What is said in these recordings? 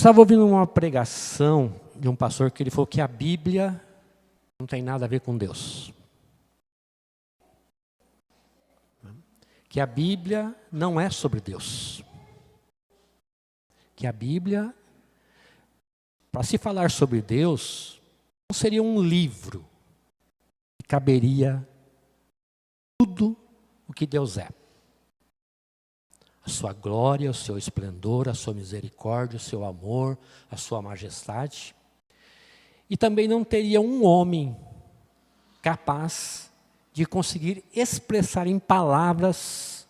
estava ouvindo uma pregação de um pastor que ele falou que a Bíblia não tem nada a ver com Deus. Que a Bíblia não é sobre Deus. Que a Bíblia, para se falar sobre Deus, não seria um livro que caberia tudo o que Deus é. A sua glória, o seu esplendor, a sua misericórdia, o seu amor, a sua majestade. E também não teria um homem capaz de conseguir expressar em palavras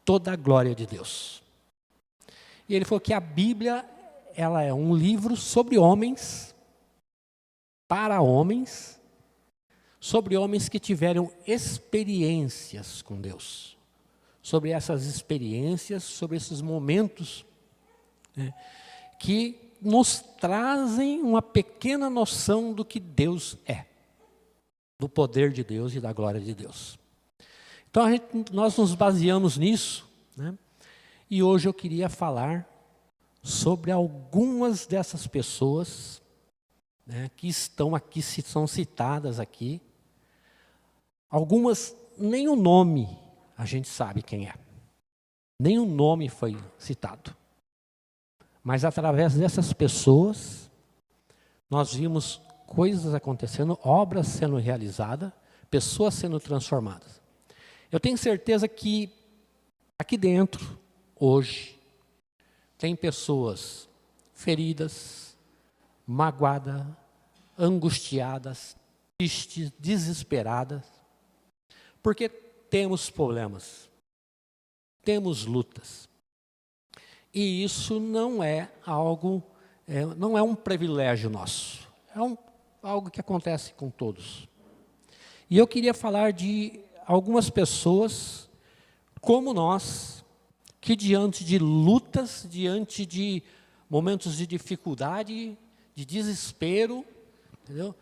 toda a glória de Deus. E ele falou que a Bíblia, ela é um livro sobre homens, para homens, sobre homens que tiveram experiências com Deus. Sobre essas experiências, sobre esses momentos, né, que nos trazem uma pequena noção do que Deus é, do poder de Deus e da glória de Deus. Então nós nos baseamos nisso, né, e hoje eu queria falar sobre algumas dessas pessoas, né, que estão aqui, são citadas aqui. Algumas, nem o nome a gente sabe quem é. Nem o nome foi citado. Mas através dessas pessoas, nós vimos coisas acontecendo, obras sendo realizadas, pessoas sendo transformadas. Eu tenho certeza que aqui dentro, hoje, tem pessoas feridas, magoadas, angustiadas, tristes, desesperadas, porque temos problemas, temos lutas. E isso não é algo, não é um privilégio nosso, é algo que acontece com todos. E eu queria falar de algumas pessoas, como nós, que diante de lutas, diante de momentos de dificuldade, de desespero, entendeu?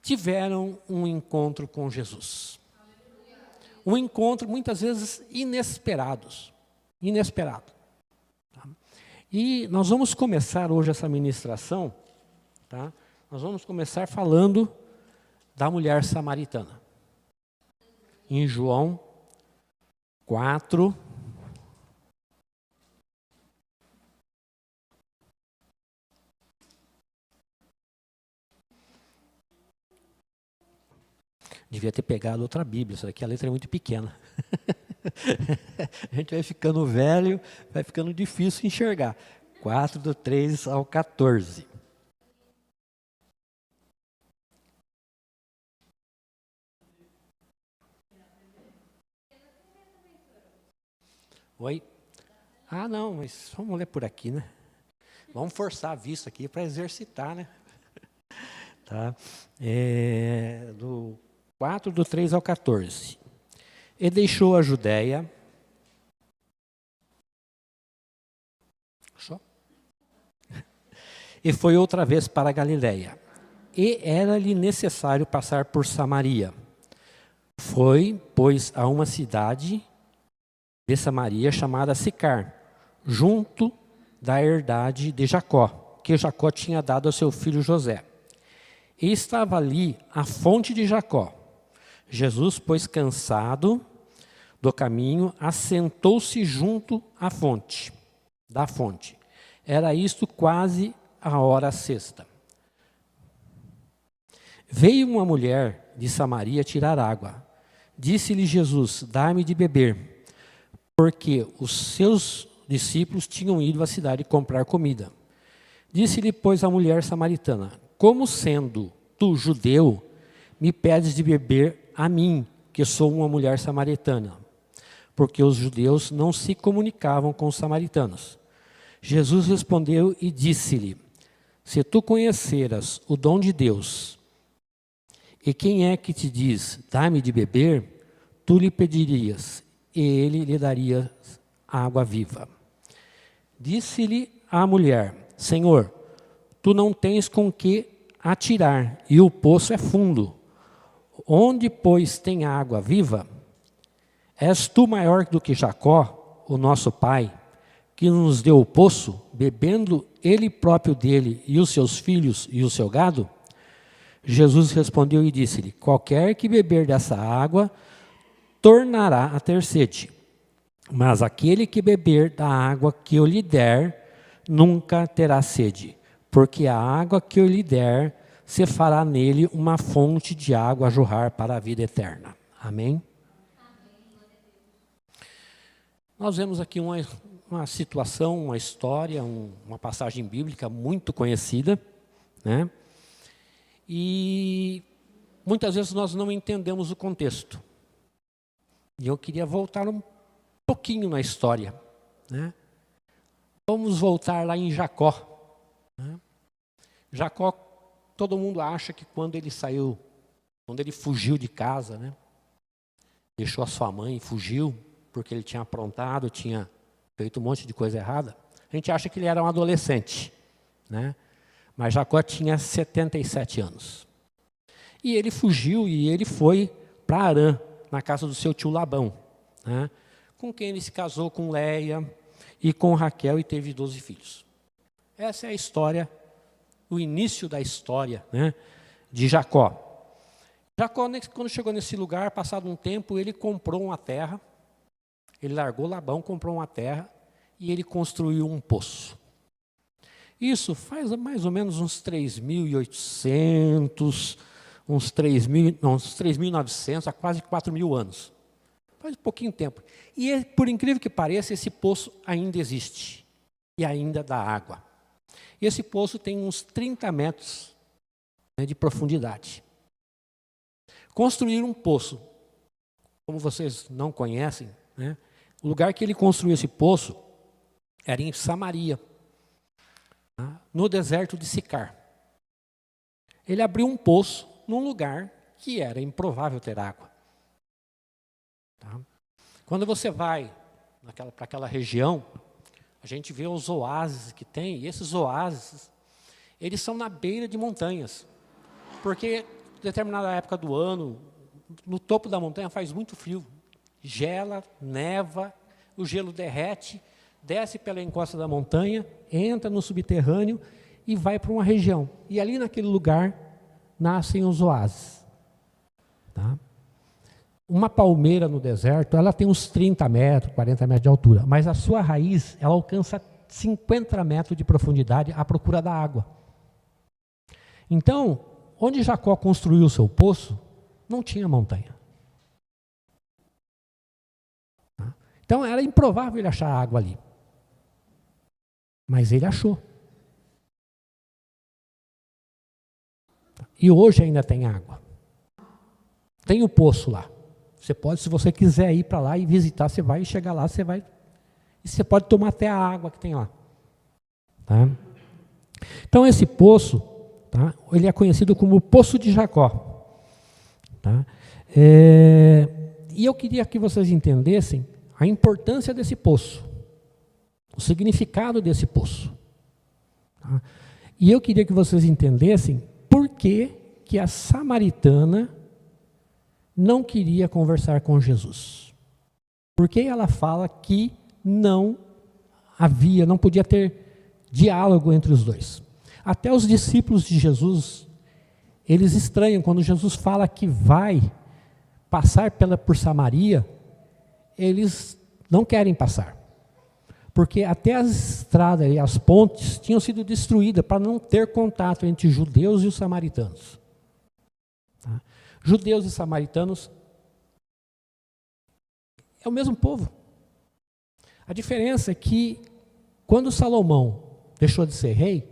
Tiveram um encontro com Jesus. Um encontro, muitas vezes, inesperado. Tá? E nós vamos começar hoje essa ministração, tá? Nós vamos começar falando da mulher samaritana. Em João 4. Devia ter pegado outra Bíblia, isso aqui a letra é muito pequena. A gente vai ficando velho, vai ficando difícil enxergar. 4, do 3 ao 14. Oi? Ah, não, mas vamos ler por aqui, né? Vamos forçar a vista aqui para exercitar, né? Tá? Do 4, do 3 ao 14. E deixou a Judéia. Só. E foi outra vez para a Galiléia. E era-lhe necessário passar por Samaria. Foi, pois, a uma cidade de Samaria chamada Sicar, junto da herdade de Jacó, que Jacó tinha dado ao seu filho José. E estava ali a fonte de Jacó. Jesus, pois, cansado do caminho, assentou-se junto à fonte, da fonte. Era isto quase a hora sexta. Veio uma mulher de Samaria tirar água. Disse-lhe Jesus: dá-me de beber, porque os seus discípulos tinham ido à cidade comprar comida. Disse-lhe, pois, a mulher samaritana: como sendo tu judeu, me pedes de beber a mim, que sou uma mulher samaritana? Porque os judeus não se comunicavam com os samaritanos. Jesus respondeu e disse-lhe: se tu conheceras o dom de Deus, e quem é que te diz, dá-me de beber, tu lhe pedirias, e ele lhe daria água viva. Disse-lhe a mulher: Senhor, tu não tens com que atirar, e o poço é fundo. Onde, pois, tem água viva? És tu maior do que Jacó, o nosso pai, que nos deu o poço, bebendo ele próprio dele e os seus filhos e o seu gado? Jesus respondeu e disse-lhe: qualquer que beber dessa água tornará a ter sede, mas aquele que beber da água que eu lhe der nunca terá sede, porque a água que eu lhe der se fará nele uma fonte de água a jorrar para a vida eterna. Amém? Nós vemos aqui uma situação, uma história, uma passagem bíblica muito conhecida, né? E muitas vezes nós não entendemos o contexto. E eu queria voltar um pouquinho na história, né? Vamos voltar lá em Jacó, né? Jacó, todo mundo acha que quando ele fugiu de casa, né? Deixou a sua mãe e fugiu, porque ele tinha aprontado, tinha feito um monte de coisa errada. A gente acha que ele era um adolescente, né? Mas Jacó tinha 77 anos. E ele fugiu e ele foi para Harã, na casa do seu tio Labão, né? Com quem ele se casou com Leia e com Raquel e teve 12 filhos. Essa é a história, o início da história, né, de Jacó. Jacó, quando chegou nesse lugar, passado um tempo, ele comprou uma terra, ele largou Labão, comprou uma terra e ele construiu um poço. Isso faz mais ou menos uns 3.800, uns 3.900, a quase 4.000 anos. Faz pouquinho tempo. E, por incrível que pareça, esse poço ainda existe. E ainda dá água. E esse poço tem uns 30 metros, né, de profundidade. Construir um poço, como vocês não conhecem, né, o lugar que ele construiu esse poço era em Samaria, no deserto de Sicar. Ele abriu um poço num lugar que era improvável ter água. Tá? Quando você vai para aquela região, a gente vê os oásis que tem, e esses oásis, eles são na beira de montanhas, porque em determinada época do ano, no topo da montanha faz muito frio, gela, neva, o gelo derrete, desce pela encosta da montanha, entra no subterrâneo e vai para uma região. E ali naquele lugar nascem os oásis. Tá? Uma palmeira no deserto, ela tem uns 30 metros, 40 metros de altura, mas a sua raiz, ela alcança 50 metros de profundidade à procura da água. Então, onde Jacó construiu o seu poço, não tinha montanha. Tá? Então, era improvável ele achar água ali. Mas ele achou. E hoje ainda tem água. Tem o poço lá. Você pode, se você quiser ir para lá e visitar, você vai chegar lá, você vai. E você pode tomar até a água que tem lá. Tá? Então esse poço, tá, ele é conhecido como o Poço de Jacó. Tá? E eu queria que vocês entendessem a importância desse poço. O significado desse poço. Tá? E eu queria que vocês entendessem por que a samaritana não queria conversar com Jesus. Porque ela fala que não podia ter diálogo entre os dois. Até os discípulos de Jesus, eles estranham quando Jesus fala que vai passar por Samaria, eles não querem passar. Porque até as estradas e as pontes tinham sido destruídas para não ter contato entre judeus e os samaritanos. Tá? Judeus e samaritanos é o mesmo povo. A diferença é que, quando Salomão deixou de ser rei,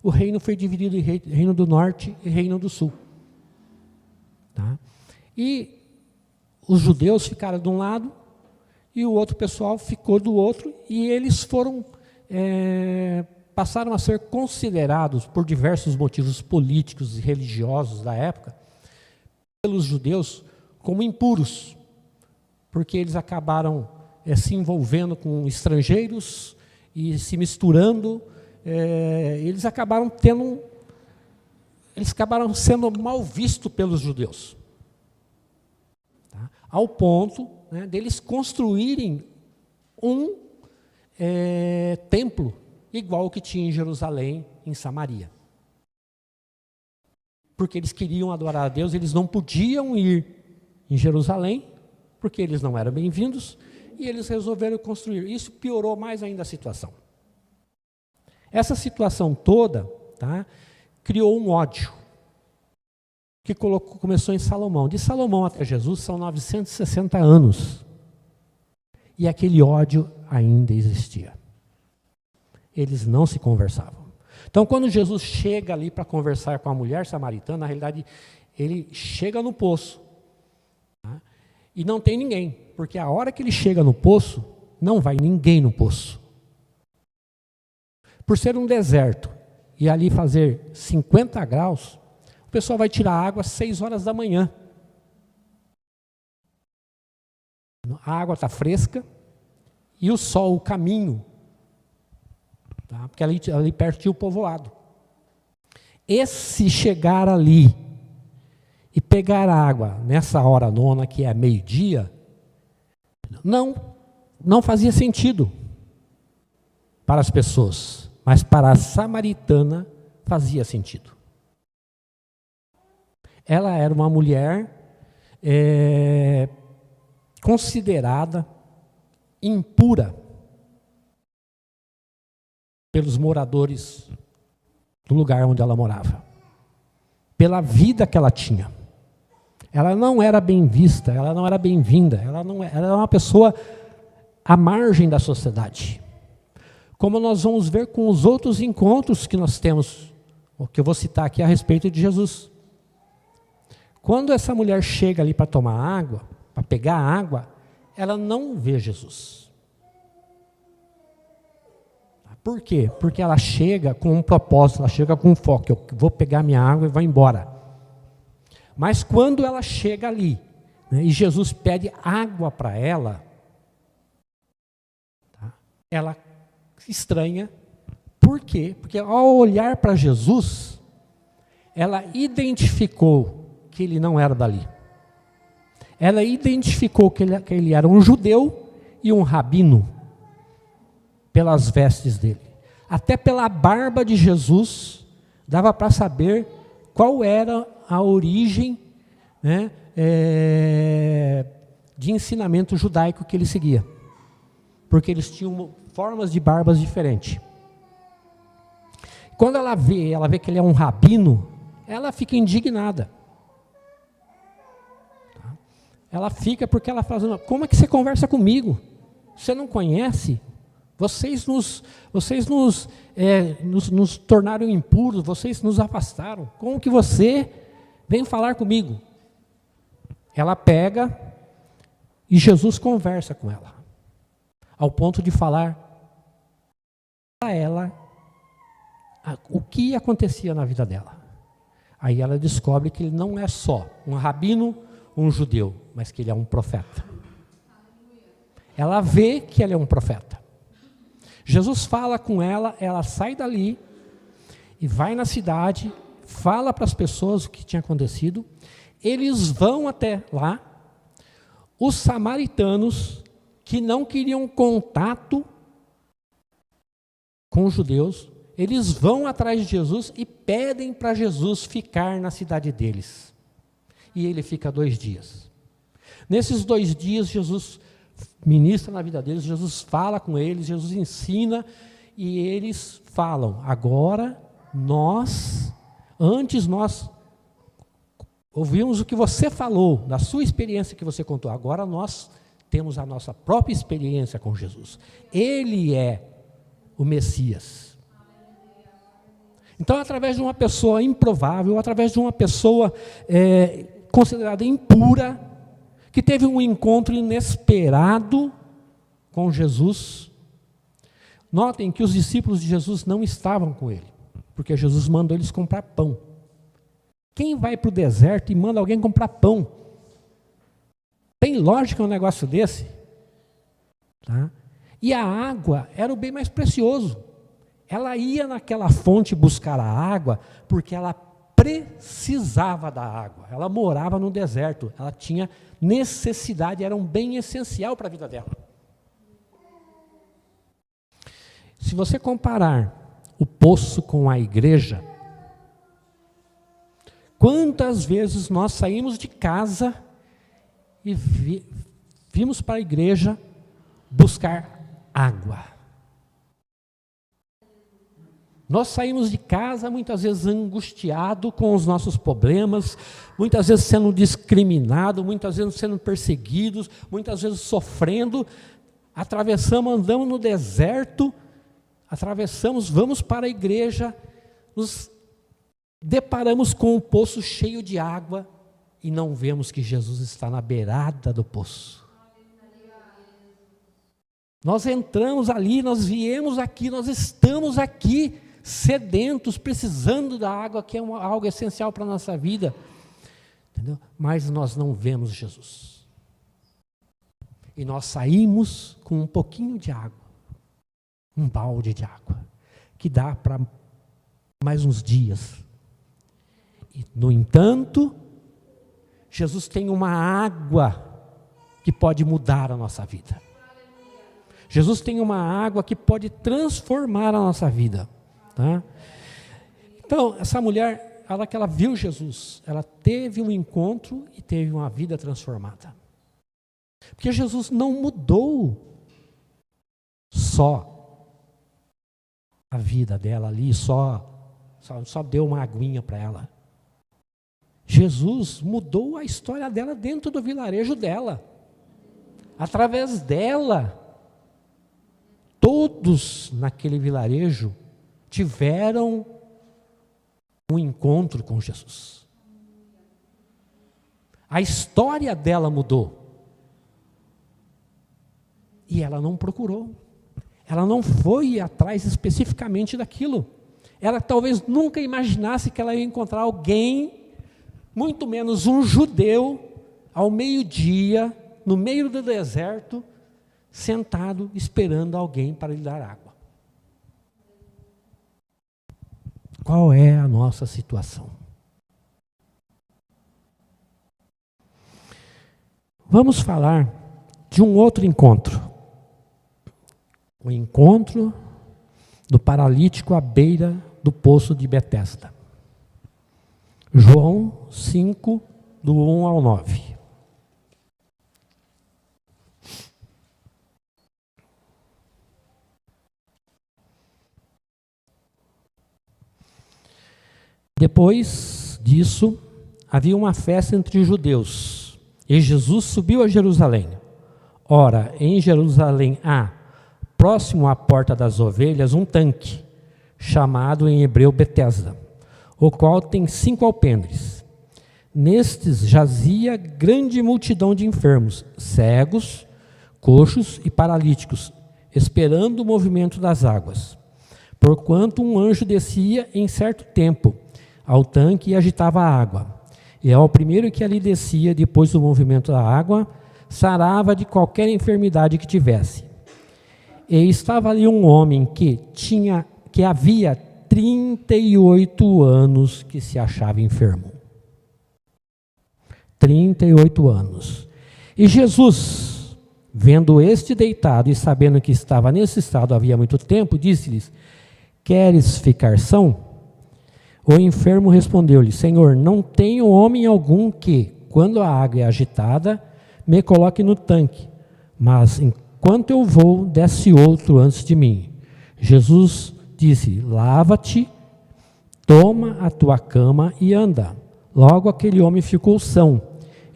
o reino foi dividido em reino do norte e reino do sul. Tá? E os judeus ficaram de um lado, e o outro pessoal ficou do outro, e eles passaram a ser considerados, por diversos motivos políticos e religiosos da época, pelos judeus como impuros, porque eles acabaram se envolvendo com estrangeiros e se misturando, eles acabaram sendo mal vistos pelos judeus. Tá? Ao ponto, né, deles construírem um templo igual o que tinha em Jerusalém, em Samaria. Porque eles queriam adorar a Deus, eles não podiam ir em Jerusalém, porque eles não eram bem-vindos, e eles resolveram construir. Isso piorou mais ainda a situação. Essa situação toda, tá, criou um ódio, que começou em Salomão. De Salomão até Jesus são 960 anos. E aquele ódio ainda existia. Eles não se conversavam. Então, quando Jesus chega ali para conversar com a mulher samaritana, na realidade, ele chega no poço. Tá? E não tem ninguém, porque a hora que ele chega no poço, não vai ninguém no poço. Por ser um deserto, e ali fazer 50 graus, o pessoal vai tirar água às 6 horas da manhã. A água está fresca e o sol, o caminho, tá? Porque ali perto tinha o povoado. Esse chegar ali e pegar a água nessa hora nona, que é meio-dia, não fazia sentido para as pessoas, mas para a samaritana fazia sentido. Ela era uma mulher considerada impura pelos moradores do lugar onde ela morava, pela vida que ela tinha. Ela não era bem vista, ela não era bem-vinda, ela era uma pessoa à margem da sociedade. Como nós vamos ver com os outros encontros que nós temos, o que eu vou citar aqui a respeito de Jesus. Quando essa mulher chega ali para tomar água, para pegar água, ela não vê Jesus. Por quê? Porque ela chega com um propósito, ela chega com um foco, eu vou pegar minha água e vou embora. Mas quando ela chega ali, né, e Jesus pede água para ela, tá, ela estranha. Por quê? Porque ao olhar para Jesus, ela identificou que ele não era dali. Ela identificou que ele era um judeu e um rabino, pelas vestes dele. Até pela barba de Jesus, dava para saber qual era a origem, né, de ensinamento judaico que ele seguia. Porque eles tinham formas de barbas diferentes. Quando ela vê que ele é um rabino, ela fica indignada. Ela fica porque ela fala assim, como é que você conversa comigo? Você não conhece? Vocês nos tornaram impuros, vocês nos afastaram. Como que você vem falar comigo? Ela pega e Jesus conversa com ela, ao ponto de falar para ela o que acontecia na vida dela. Aí ela descobre que ele não é só um rabino, um judeu, mas que ele é um profeta. Ela vê que ele é um profeta. Jesus fala com ela, ela sai dali e vai na cidade, fala para as pessoas o que tinha acontecido. Eles vão até lá. Os samaritanos, que não queriam contato com os judeus, eles vão atrás de Jesus e pedem para Jesus ficar na cidade deles. E ele fica 2 dias. Nesses 2 dias, Jesus ministra na vida deles, Jesus fala com eles, Jesus ensina, e eles falam, agora antes nós ouvimos o que você falou, da sua experiência que você contou, agora nós temos a nossa própria experiência com Jesus. Ele é o Messias. Então, através de uma pessoa improvável, através de uma pessoa considerada impura, que teve um encontro inesperado com Jesus. Notem que os discípulos de Jesus não estavam com ele, porque Jesus mandou eles comprar pão. Quem vai para o deserto e manda alguém comprar pão? Tem lógica um negócio desse? Tá? E a água era o bem mais precioso. Ela ia naquela fonte buscar a água, porque ela precisava da água. Ela morava no deserto, ela tinha necessidade, era um bem essencial para a vida dela. Se você comparar o poço com a igreja, quantas vezes nós saímos de casa e vimos para a igreja buscar água? Nós saímos de casa muitas vezes angustiado com os nossos problemas, muitas vezes sendo discriminados, muitas vezes sendo perseguidos, muitas vezes sofrendo. Atravessamos, andamos no deserto, atravessamos, vamos para a igreja, nos deparamos com um poço cheio de água e não vemos que Jesus está na beirada do poço. Nós entramos ali, nós viemos aqui, nós estamos aqui, sedentos, precisando da água, que é algo essencial para a nossa vida. Entendeu? Mas nós não vemos Jesus. E nós saímos com um pouquinho de água, um balde de água, que dá para mais uns dias. E, no entanto, Jesus tem uma água que pode mudar a nossa vida. Jesus tem uma água que pode transformar a nossa vida. Tá? Então, essa mulher, que ela viu Jesus, ela teve um encontro e teve uma vida transformada. Porque Jesus não mudou só a vida dela ali, só deu uma aguinha para ela. Jesus mudou a história dela dentro do vilarejo dela. Através dela, todos naquele vilarejo tiveram um encontro com Jesus. A história dela mudou. E ela não procurou. Ela não foi atrás especificamente daquilo. Ela talvez nunca imaginasse que ela ia encontrar alguém, muito menos um judeu, ao meio-dia, no meio do deserto, sentado, esperando alguém para lhe dar água. Qual é a nossa situação? Vamos falar de um outro encontro. O encontro do paralítico à beira do poço de Betesda. João 5, do 1 ao 9. Depois disso, havia uma festa entre os judeus, e Jesus subiu a Jerusalém. Ora, em Jerusalém há, próximo à porta das ovelhas, um tanque, chamado em hebreu Betesda, o qual tem 5 alpendres. Nestes jazia grande multidão de enfermos, cegos, coxos e paralíticos, esperando o movimento das águas. Porquanto um anjo descia em certo tempo ao tanque e agitava a água. E ao primeiro que ali descia, depois do movimento da água, sarava de qualquer enfermidade que tivesse. E estava ali um homem que havia 38 anos que se achava enfermo. 38 anos. E Jesus, vendo este deitado e sabendo que estava nesse estado havia muito tempo, disse-lhes: queres ficar são? O enfermo respondeu-lhe: Senhor, não tenho homem algum que, quando a água é agitada, me coloque no tanque, mas enquanto eu vou, desce outro antes de mim. Jesus disse: lava-te, toma a tua cama e anda. Logo aquele homem ficou são,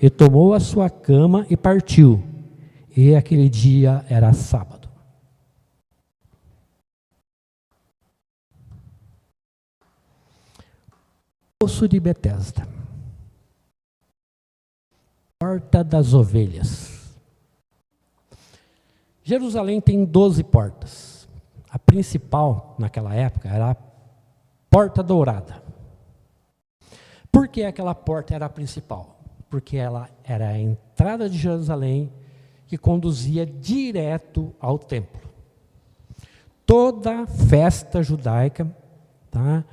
e tomou a sua cama e partiu. E aquele dia era sábado. Poço de Betesda. Porta das ovelhas. Jerusalém tem 12 portas. A principal, naquela época, era a Porta Dourada. Por que aquela porta era a principal? Porque ela era a entrada de Jerusalém que conduzia direto ao templo. Toda festa judaica, tá,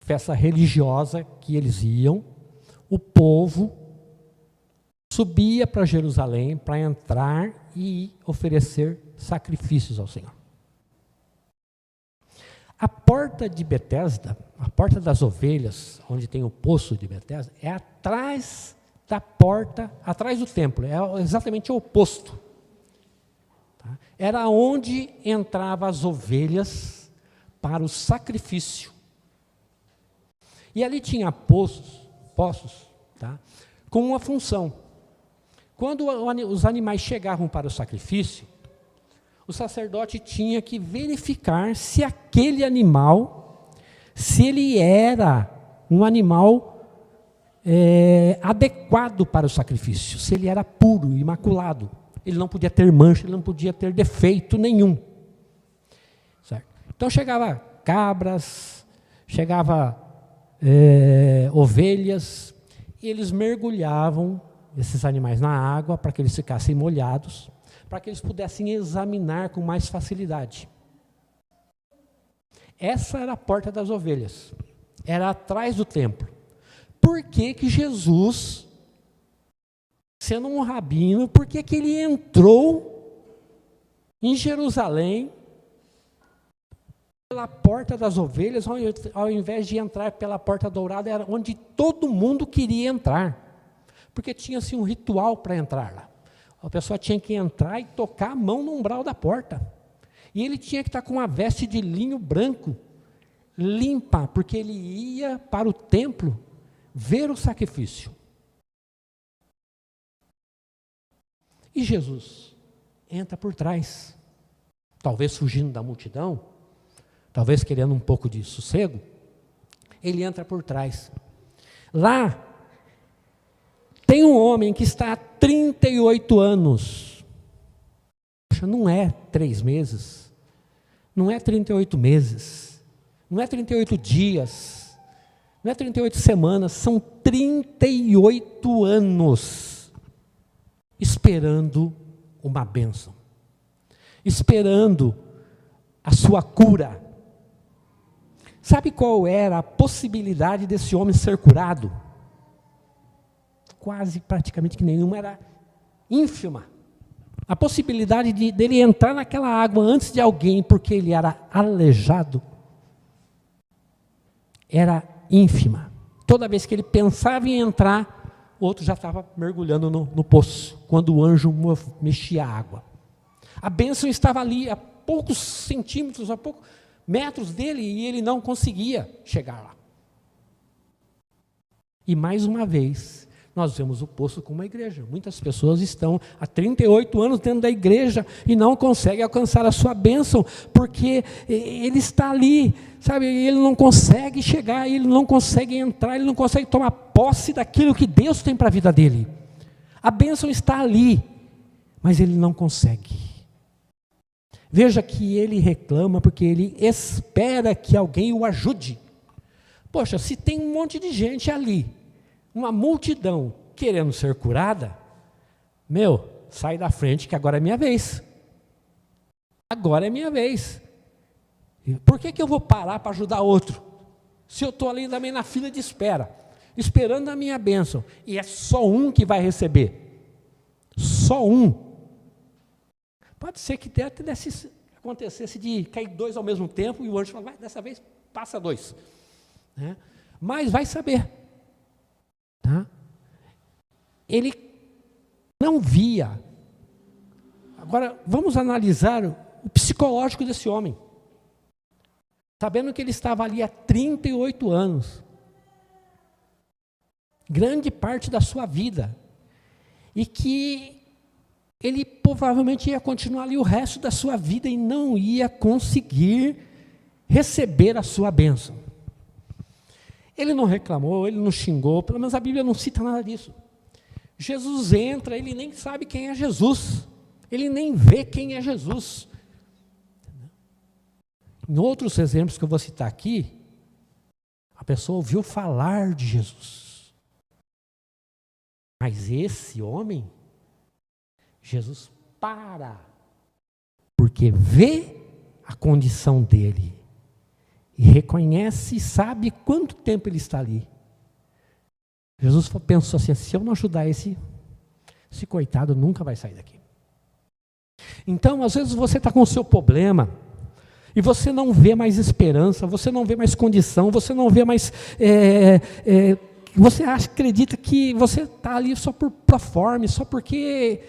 festa religiosa que eles iam, o povo, subia para Jerusalém para entrar e oferecer sacrifícios ao Senhor. A porta de Betesda, a porta das ovelhas, onde tem o poço de Betesda, é atrás da porta, atrás do templo, é exatamente o oposto. Tá? Era onde entravam as ovelhas para o sacrifício. E ali tinha poços, tá? Com uma função. Quando os animais chegavam para o sacrifício, o sacerdote tinha que verificar se aquele animal, se ele era um animal adequado para o sacrifício, se ele era puro, imaculado. Ele não podia ter mancha, ele não podia ter defeito nenhum. Certo? Então chegava cabras, chegava ovelhas, e eles mergulhavam esses animais na água para que eles ficassem molhados, para que eles pudessem examinar com mais facilidade. Essa era a porta das ovelhas, era atrás do templo. Por que que Jesus, sendo um rabino, por que que ele entrou em Jerusalém pela porta das ovelhas, ao invés de entrar pela porta dourada, era onde todo mundo queria entrar? Porque tinha-se um ritual para entrar lá. A pessoa tinha que entrar e tocar a mão no umbral da porta. E ele tinha que estar com uma veste de linho branco, limpa, porque ele ia para o templo ver o sacrifício. E Jesus entra por trás, talvez fugindo da multidão, talvez querendo um pouco de sossego, ele entra por trás. Lá tem um homem que está há 38 anos. Não é 3 meses, não é 38 meses, não é 38 dias, não é 38 semanas, são 38 anos esperando uma bênção, esperando a sua cura. Sabe qual era a possibilidade desse homem ser curado? Quase, praticamente que nenhuma, era ínfima. A possibilidade dele entrar naquela água antes de alguém, porque ele era aleijado, era ínfima. Toda vez que ele pensava em entrar, o outro já estava mergulhando no poço, quando o anjo mexia a água. A bênção estava ali, a poucos centímetros, a poucos metros dele, e ele não conseguia chegar lá. E mais uma vez, nós vemos o poço como uma igreja. Muitas pessoas estão há 38 anos dentro da igreja e não conseguem alcançar a sua bênção, porque ele está ali, sabe, ele não consegue chegar, ele não consegue entrar, ele não consegue tomar posse daquilo que Deus tem para a vida dele. A bênção está ali, mas ele não consegue. Veja que ele reclama porque ele espera que alguém o ajude. Poxa, se tem um monte de gente ali, uma multidão querendo ser curada, sai da frente que agora é minha vez. Agora é minha vez. Por que eu vou parar para ajudar outro? Se eu estou ali também na fila de espera, esperando a minha bênção, e é só um que vai receber. Só um. Pode ser que até acontecesse de cair 2 ao mesmo tempo, e o anjo fala, dessa vez passa 2. Né? Mas vai saber. Tá? Ele não via. Agora, vamos analisar o psicológico desse homem. Sabendo que ele estava ali há 38 anos. Grande parte da sua vida. E que ele provavelmente ia continuar ali o resto da sua vida e não ia conseguir receber a sua bênção. Ele não reclamou, ele não xingou, pelo menos a Bíblia não cita nada disso. Jesus entra, ele nem sabe quem é Jesus, ele nem vê quem é Jesus. Em outros exemplos que eu vou citar aqui, a pessoa ouviu falar de Jesus. Mas esse homem, Jesus para, porque vê a condição dele. E reconhece e sabe quanto tempo ele está ali. Jesus pensou assim, se eu não ajudar esse, esse coitado nunca vai sair daqui. Então, às vezes você está com o seu problema e você não vê mais esperança, você não vê mais condição, você não vê mais... você acredita que você está ali só por proforme, só porque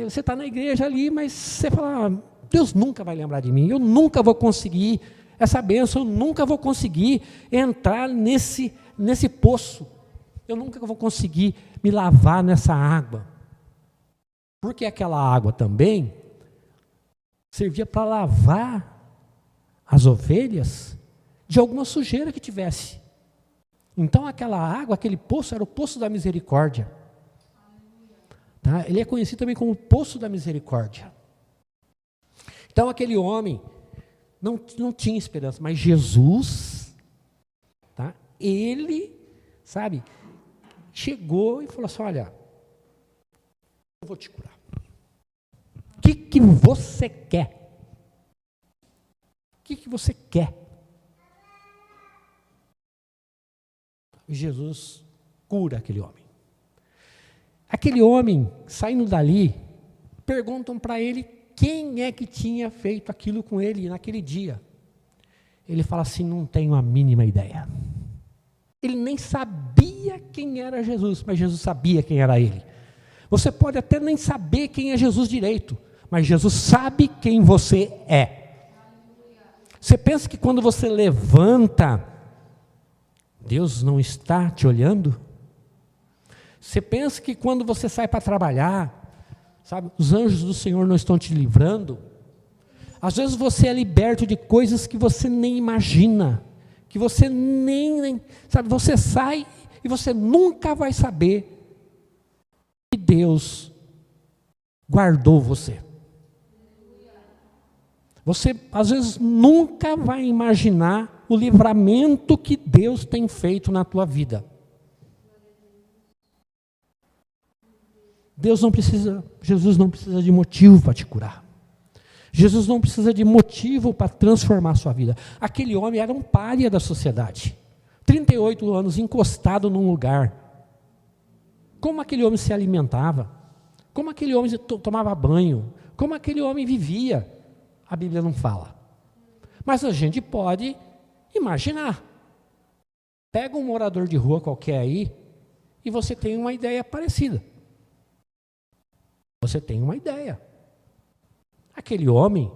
você está na igreja ali, mas você fala, Deus nunca vai lembrar de mim, eu nunca vou conseguir essa bênção, eu nunca vou conseguir entrar nesse poço, eu nunca vou conseguir me lavar nessa água. Porque aquela água também servia para lavar as ovelhas de alguma sujeira que tivesse. Então aquela água, aquele poço, era o poço da misericórdia. Tá? Ele é conhecido também como o poço da misericórdia. Então aquele homem não tinha esperança, mas Jesus, tá? Ele, sabe, chegou e falou assim, olha, eu vou te curar. O que você quer? O que você quer? E Jesus cura aquele homem. Aquele homem, saindo dali, perguntam para ele quem é que tinha feito aquilo com ele naquele dia. Ele fala assim, não tenho a mínima ideia. Ele nem sabia quem era Jesus, mas Jesus sabia quem era ele. Você pode até nem saber quem é Jesus direito, mas Jesus sabe quem você é. Você pensa que quando você levanta, Deus não está te olhando? Você pensa que quando você sai para trabalhar, sabe, os anjos do Senhor não estão te livrando? Às vezes você é liberto de coisas que você nem imagina, que você nem sabe, você sai e você nunca vai saber que Deus guardou você. Você, às vezes, nunca vai imaginar o livramento que Deus tem feito na tua vida. Jesus não precisa de motivo para te curar. Jesus não precisa de motivo para transformar a sua vida. Aquele homem era um pária da sociedade. 38 anos encostado num lugar. Como aquele homem se alimentava? Como aquele homem tomava banho? Como aquele homem vivia? A Bíblia não fala. Mas a gente pode imaginar. Pega um morador de rua qualquer aí e você tem uma ideia parecida. Você tem uma ideia. Aquele homem,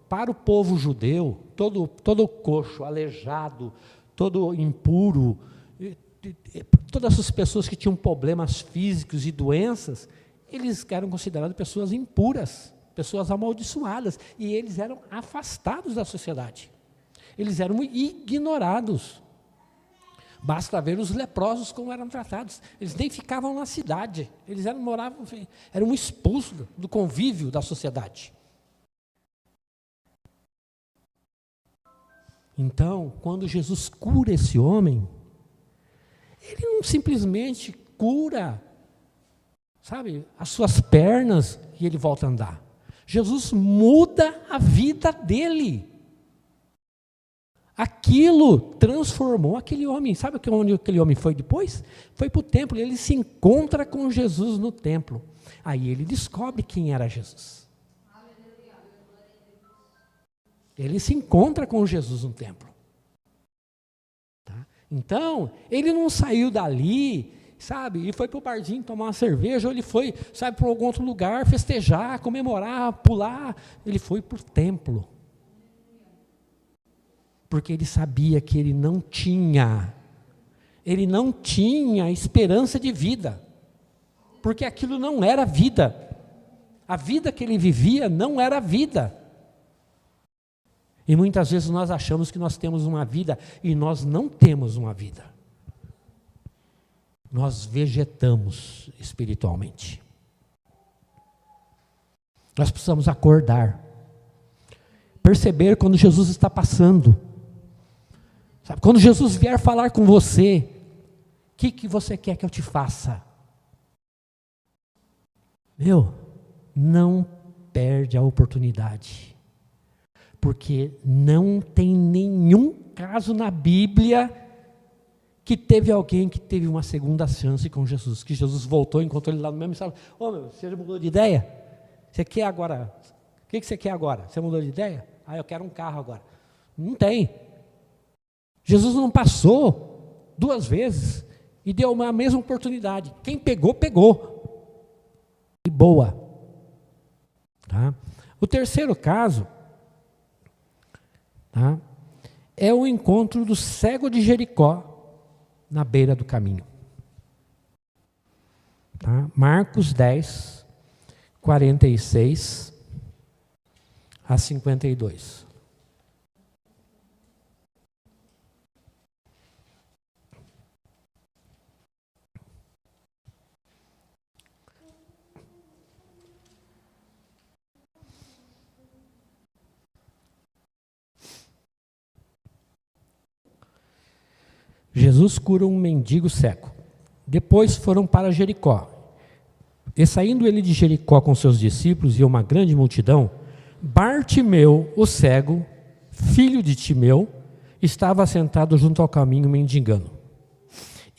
para o povo judeu, todo coxo, aleijado, todo impuro, todas essas pessoas que tinham problemas físicos e doenças, eles eram considerados pessoas impuras, pessoas amaldiçoadas, e eles eram afastados da sociedade. Eles eram ignorados. Basta ver os leprosos como eram tratados. Eles nem ficavam na cidade. Eles eram expulsos do convívio da sociedade. Então, quando Jesus cura esse homem, ele não simplesmente cura, sabe, as suas pernas e ele volta a andar. Jesus muda a vida dele. Aquilo transformou aquele homem. Sabe onde aquele homem foi depois? Foi para o templo. Ele se encontra com Jesus no templo. Aí ele descobre quem era Jesus. Ele se encontra com Jesus no templo. Tá? Então, ele não saiu dali, sabe, e foi para o barzinho tomar uma cerveja, ou ele foi, sabe, para algum outro lugar, festejar, comemorar, pular. Ele foi para o templo. Porque ele sabia que ele não tinha esperança de vida. Porque aquilo não era vida. A vida que ele vivia não era vida. E muitas vezes nós achamos que nós temos uma vida e nós não temos uma vida. Nós vegetamos espiritualmente. Nós precisamos acordar. Perceber quando Jesus está passando. Sabe, quando Jesus vier falar com você, o que você quer que eu te faça? Não perde a oportunidade. Porque não tem nenhum caso na Bíblia que teve alguém que teve uma segunda chance com Jesus, que Jesus voltou, encontrou ele lá no mesmo estado. Ô meu, você já mudou de ideia? Você quer agora? O que você quer agora? Você mudou de ideia? Ah, eu quero um carro agora. Não tem. Jesus não passou 2 vezes e deu uma mesma oportunidade. Quem pegou, pegou. E boa. Tá? O terceiro caso, tá, é o encontro do cego de Jericó na beira do caminho. Tá? Marcos 10, 46 a 52. Jesus cura um mendigo cego. Depois foram para Jericó. E saindo ele de Jericó com seus discípulos e uma grande multidão, Bartimeu, o cego, filho de Timeu, estava sentado junto ao caminho mendigando.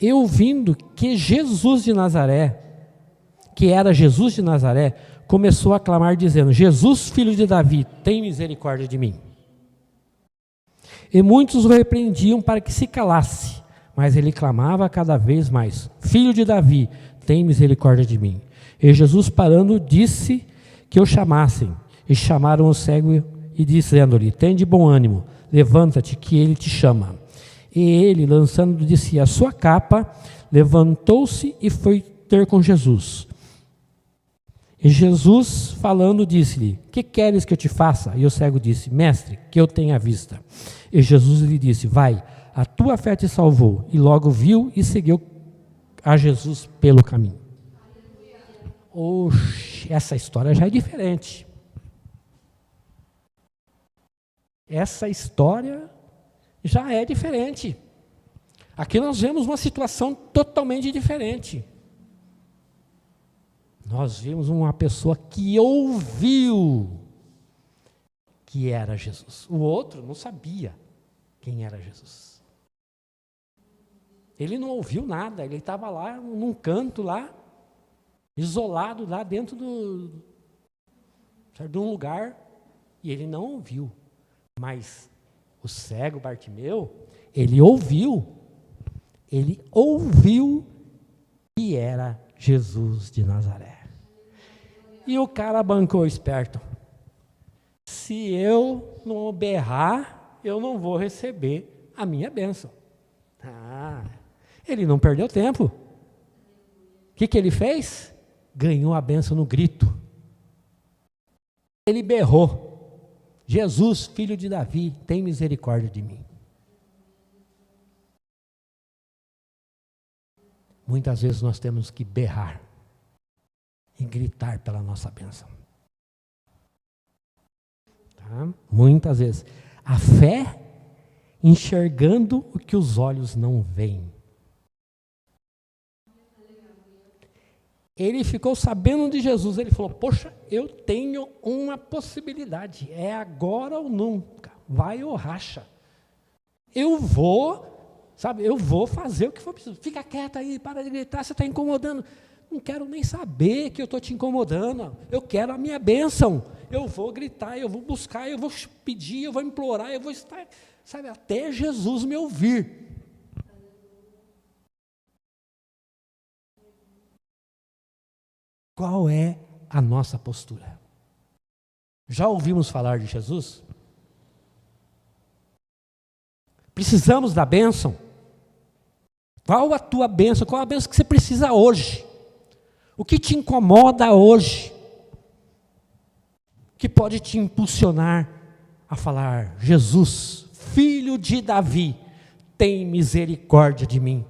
E ouvindo que Jesus de Nazaré, que era Jesus de Nazaré, começou a clamar dizendo: Jesus, filho de Davi, tem misericórdia de mim. E muitos o repreendiam para que se calasse, mas ele clamava cada vez mais: Filho de Davi, tem misericórdia de mim. E Jesus, parando, disse que o chamassem. E chamaram o cego e dizendo-lhe: Tem de bom ânimo, levanta-te, que ele te chama. E ele, lançando de si a sua capa, levantou-se e foi ter com Jesus. E Jesus, falando, disse-lhe: Que queres que eu te faça? E o cego disse: Mestre, que eu tenha vista. E Jesus lhe disse: Vai, a tua fé te salvou. E logo viu e seguiu a Jesus pelo caminho. Oxe, essa história já é diferente. Essa história já é diferente. Aqui nós vemos uma situação totalmente diferente. Nós vimos uma pessoa que ouviu que era Jesus. O outro não sabia quem era Jesus. Ele não ouviu nada, ele estava lá num canto lá, isolado lá dentro de um lugar, e ele não ouviu. Mas o cego Bartimeu, ele ouviu que era Jesus de Nazaré. E o cara bancou esperto. Se eu não berrar, eu não vou receber a minha bênção. Ele não perdeu tempo. O que ele fez? Ganhou a bênção no grito. Ele berrou: Jesus, filho de Davi, tem misericórdia de mim. Muitas vezes nós temos que berrar e gritar pela nossa bênção. Tá? Muitas vezes. A fé enxergando o que os olhos não veem. Ele ficou sabendo de Jesus, ele falou: poxa, eu tenho uma possibilidade, é agora ou nunca, vai ou racha. Eu vou fazer o que for preciso. Fica quieta aí, para de gritar, você está incomodando. Não quero nem saber que eu estou te incomodando, eu quero a minha bênção. Eu vou gritar, eu vou buscar, eu vou pedir, eu vou implorar, eu vou estar, até Jesus me ouvir. Qual é a nossa postura? Já ouvimos falar de Jesus? Precisamos da bênção? Qual a tua bênção? Qual a bênção que você precisa hoje? O que te incomoda hoje? Que pode te impulsionar a falar: Jesus, filho de Davi, tem misericórdia de mim.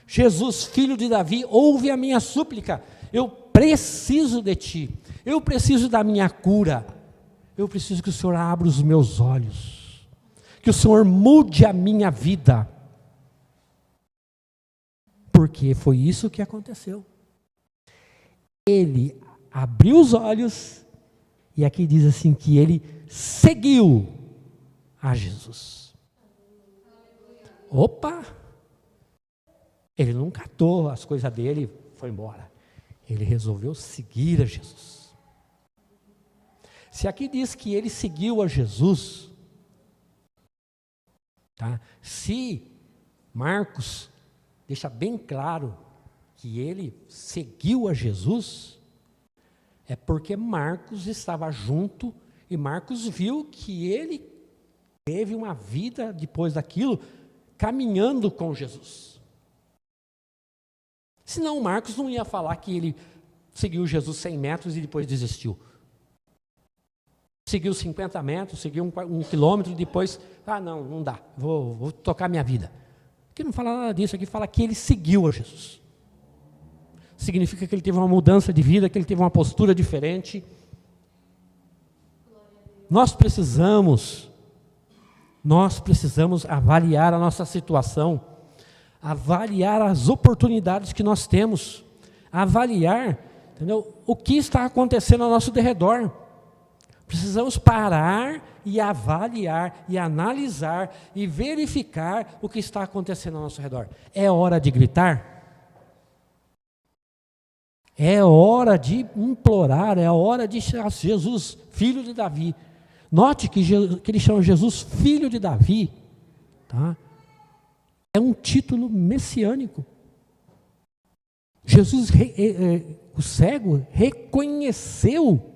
Jesus, filho de Davi, ouve a minha súplica. Eu preciso de ti. Eu preciso da minha cura. Eu preciso que o Senhor abra os meus olhos. Que o Senhor mude a minha vida. Porque foi isso que aconteceu. Ele abriu os olhos e aqui diz assim que ele seguiu a Jesus. Opa! Ele não catou as coisas dele e foi embora. Ele resolveu seguir a Jesus. Se aqui diz que ele seguiu a Jesus, tá? Se Marcos deixa bem claro que ele seguiu a Jesus, é porque Marcos estava junto e Marcos viu que ele teve uma vida depois daquilo, caminhando com Jesus. Senão Marcos não ia falar que ele seguiu Jesus 100 metros e depois desistiu. Seguiu 50 metros, seguiu um quilômetro e depois, não dá, vou tocar minha vida. Aqui não fala nada disso, aqui fala que ele seguiu a Jesus. Significa que ele teve uma mudança de vida, que ele teve uma postura diferente. Nós precisamos avaliar a nossa situação, avaliar as oportunidades que nós temos, avaliar, entendeu, o que está acontecendo ao nosso derredor. Precisamos parar e avaliar, e analisar, e verificar o que está acontecendo ao nosso redor. É hora de gritar? É hora de implorar, é hora de chamar Jesus, filho de Davi. Note que ele chama Jesus filho de Davi, tá? É um título messiânico. Jesus, o cego, reconheceu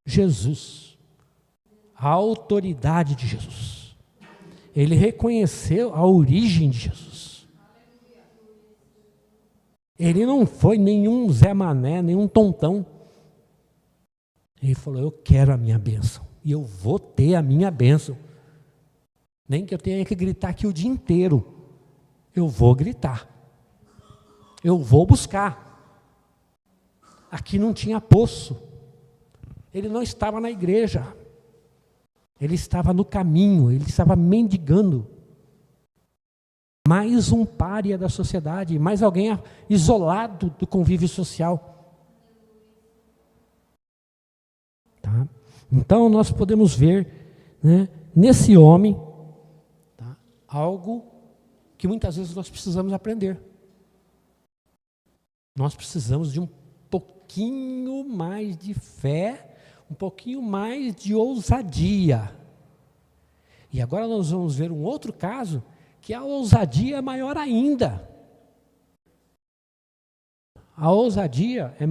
Jesus, a autoridade de Jesus. Ele reconheceu a origem de Jesus. Ele não foi nenhum Zé Mané, nenhum tontão. Ele falou, eu quero a minha bênção. E eu vou ter a minha bênção. Nem que eu tenha que gritar aqui o dia inteiro. Eu vou gritar. Eu vou buscar. Aqui não tinha poço. Ele não estava na igreja. Ele estava no caminho, ele estava mendigando. Mais um pária da sociedade, mais alguém isolado do convívio social. Tá? Então nós podemos ver, né, nesse homem, tá, algo que muitas vezes nós precisamos aprender. Nós precisamos de um pouquinho mais de fé, um pouquinho mais de ousadia. E agora nós vamos ver um outro caso, que a ousadia é maior ainda. A ousadia é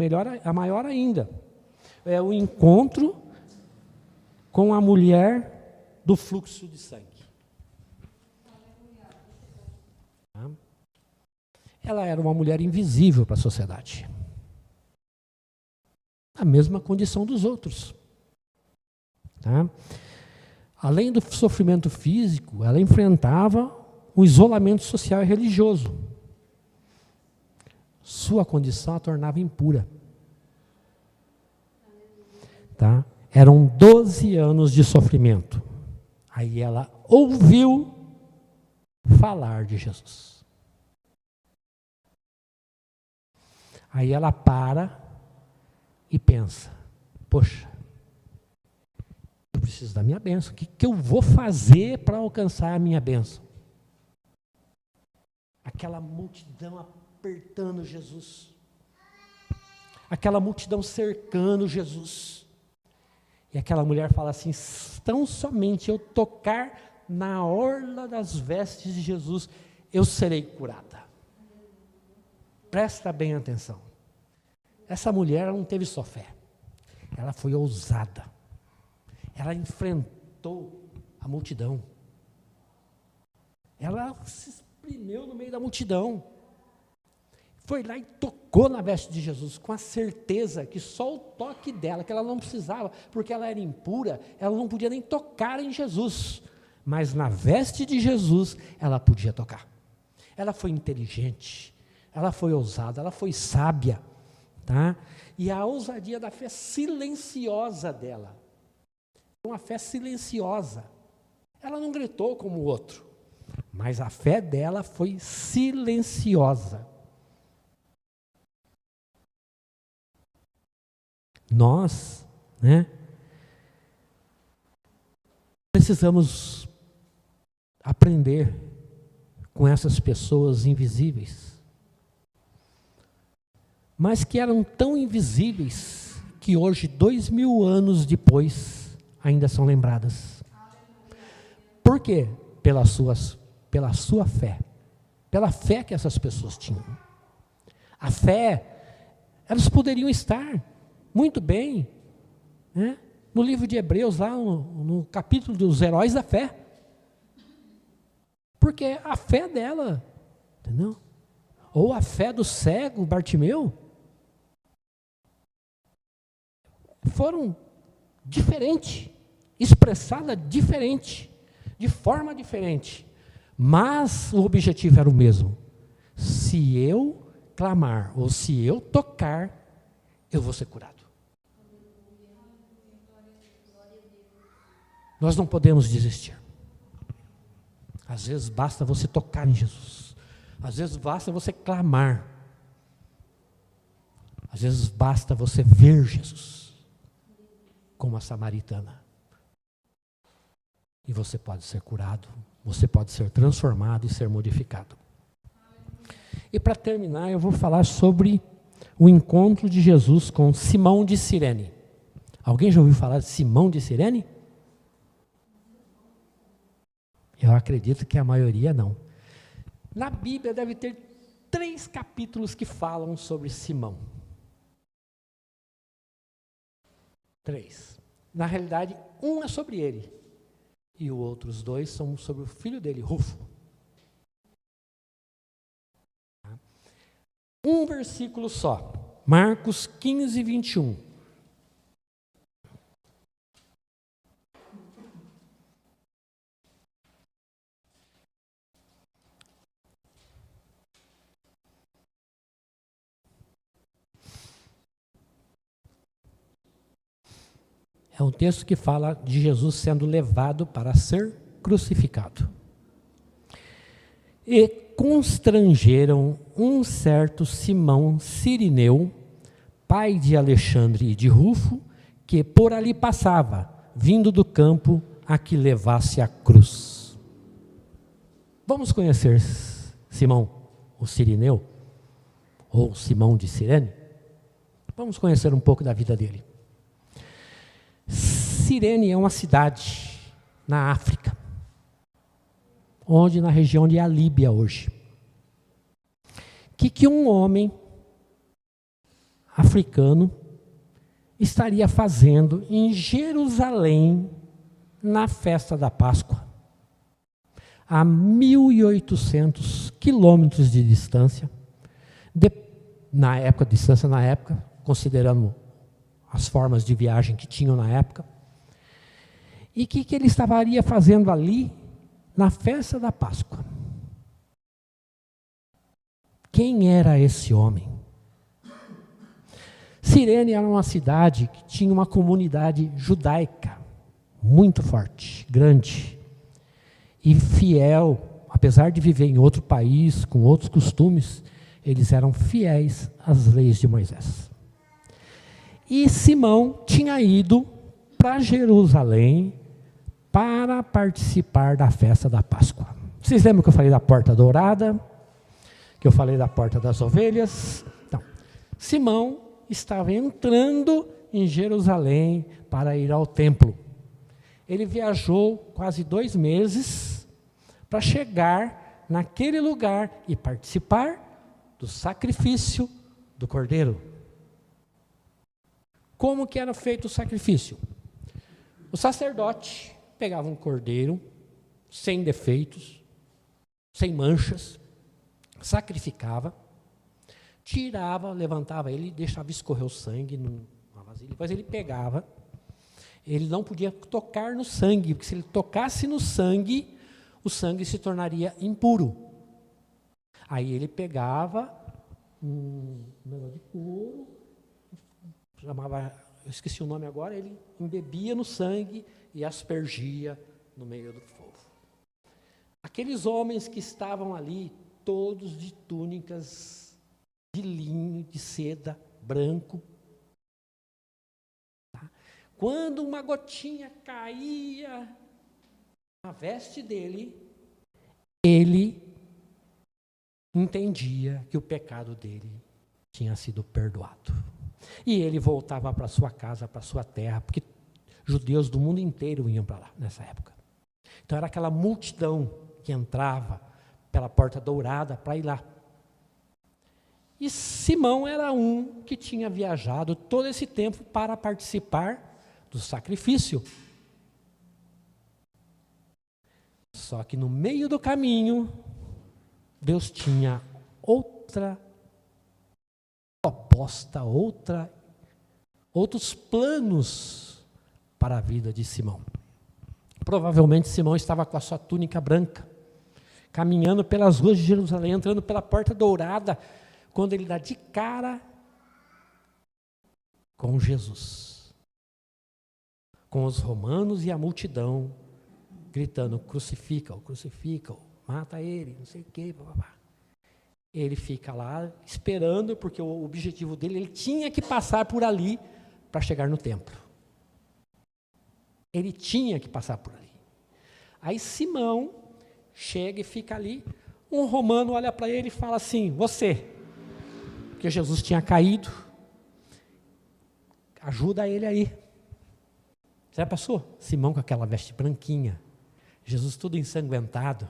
maior ainda. É o encontro com a mulher do fluxo de sangue. Ela era uma mulher invisível para a sociedade. A mesma condição dos outros. Tá? Além do sofrimento físico, ela enfrentava o isolamento social e religioso. Sua condição a tornava impura. Tá? Eram 12 anos de sofrimento. Aí ela ouviu falar de Jesus. Aí ela para e pensa, poxa, eu preciso da minha bênção. O que eu vou fazer para alcançar a minha bênção? Aquela multidão apertando Jesus. Aquela multidão cercando Jesus. E aquela mulher fala assim, tão somente eu tocar na orla das vestes de Jesus, eu serei curada. Presta bem atenção. Essa mulher não teve só fé. Ela foi ousada. Ela enfrentou a multidão. Ela se espremeu no meio da multidão. Foi lá e tocou na veste de Jesus, com a certeza que só o toque dela, que ela não precisava, porque ela era impura, ela não podia nem tocar em Jesus. Mas na veste de Jesus, ela podia tocar. Ela foi inteligente, ela foi ousada, ela foi sábia. Tá? E a ousadia da fé silenciosa dela. Uma fé silenciosa. Ela não gritou como o outro, mas a fé dela foi silenciosa. Nós, né, precisamos aprender com essas pessoas invisíveis, mas que eram tão invisíveis que hoje, 2000 anos depois, ainda são lembradas. Por quê? Pela sua fé, pela fé que essas pessoas tinham. A fé, elas poderiam estar muito bem, né? No livro de Hebreus, lá no capítulo dos heróis da fé. Porque a fé dela, entendeu? Ou a fé do cego Bartimeu, foram diferentes, expressada diferente, de forma diferente. Mas o objetivo era o mesmo. Se eu clamar, ou se eu tocar, eu vou ser curado. Nós não podemos desistir. Às vezes basta você tocar em Jesus. Às vezes basta você clamar. Às vezes basta você ver Jesus, como a samaritana. E você pode ser curado, você pode ser transformado e ser modificado. E para terminar, eu vou falar sobre o encontro de Jesus com Simão de Cirene. Alguém já ouviu falar de Simão de Cirene? Eu acredito que a maioria não. Na Bíblia deve ter 3 capítulos que falam sobre Simão. 3. Na realidade, um é sobre ele. E os outros 2 são sobre o filho dele, Rufo. Um versículo só. Marcos 15, 21. É um texto que fala de Jesus sendo levado para ser crucificado. E constrangeram um certo Simão Cirineu, pai de Alexandre e de Rufo, que por ali passava, vindo do campo a que levasse a cruz. Vamos conhecer Simão, o Cirineu, ou Simão de Cirene? Vamos conhecer um pouco da vida dele. Cirene é uma cidade na África, onde na região de a Líbia hoje. Que um homem africano estaria fazendo em Jerusalém na festa da Páscoa, a 1.800 quilômetros de distância, na época, considerando as formas de viagem que tinham na época. E que ele estaria fazendo ali na festa da Páscoa? Quem era esse homem? Cirene era uma cidade que tinha uma comunidade judaica muito forte, grande e fiel. Apesar de viver em outro país, com outros costumes, eles eram fiéis às leis de Moisés. E Simão tinha ido para Jerusalém para participar da festa da Páscoa. Vocês lembram que eu falei da porta dourada? Que eu falei da porta das ovelhas? Então, Simão estava entrando em Jerusalém para ir ao templo. Ele viajou quase 2 meses para chegar naquele lugar e participar do sacrifício do cordeiro. Como que era feito o sacrifício? O sacerdote pegava um cordeiro, sem defeitos, sem manchas, sacrificava, tirava, levantava ele, deixava escorrer o sangue numa vasilha, depois ele pegava, ele não podia tocar no sangue, porque se ele tocasse no sangue, o sangue se tornaria impuro. Aí ele pegava um negócio de couro, chamava, eu esqueci o nome agora, ele embebia no sangue e aspergia no meio do povo. Aqueles homens que estavam ali, todos de túnicas de linho, de seda, branco. Tá? Quando uma gotinha caía na veste dele, ele entendia que o pecado dele tinha sido perdoado. E ele voltava para sua casa, para sua terra, porque judeus do mundo inteiro iam para lá nessa época. Então era aquela multidão que entrava pela porta dourada para ir lá. E Simão era um que tinha viajado todo esse tempo para participar do sacrifício. Só que no meio do caminho, Deus tinha outra proposta, outros planos para a vida de Simão. Provavelmente Simão estava com a sua túnica branca, caminhando pelas ruas de Jerusalém, entrando pela porta dourada, quando ele dá de cara com Jesus, com os romanos e a multidão, gritando, crucifica-o, crucifica-o, mata ele, não sei o quê, blá. Ele fica lá esperando, porque o objetivo dele, ele tinha que passar por ali para chegar no templo. Ele tinha que passar por ali. Aí Simão chega e fica ali, um romano olha para ele e fala assim, você, porque Jesus tinha caído, ajuda ele aí. Você já passou? Simão com aquela veste branquinha, Jesus tudo ensanguentado,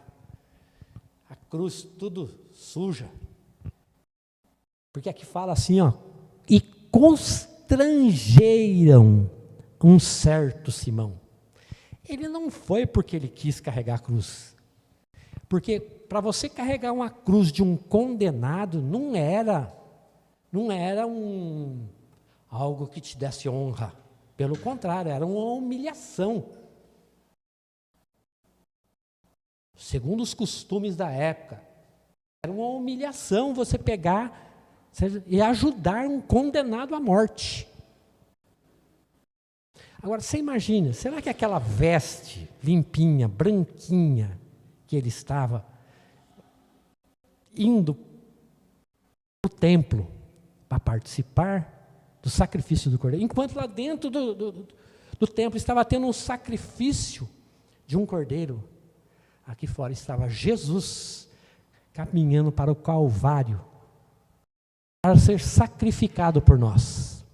a cruz tudo suja. Porque aqui fala assim, ó, e constrangeram um certo Simão. Ele não foi porque ele quis carregar a cruz. Porque para você carregar uma cruz de um condenado, não era algo que te desse honra. Pelo contrário, era uma humilhação. Segundo os costumes da época, era uma humilhação você pegar e ajudar um condenado à morte. Agora, você imagina, será que aquela veste limpinha, branquinha, que ele estava indo para o templo para participar do sacrifício do cordeiro, enquanto lá dentro do templo estava tendo um sacrifício de um cordeiro, aqui fora estava Jesus caminhando para o Calvário, para ser sacrificado por nós,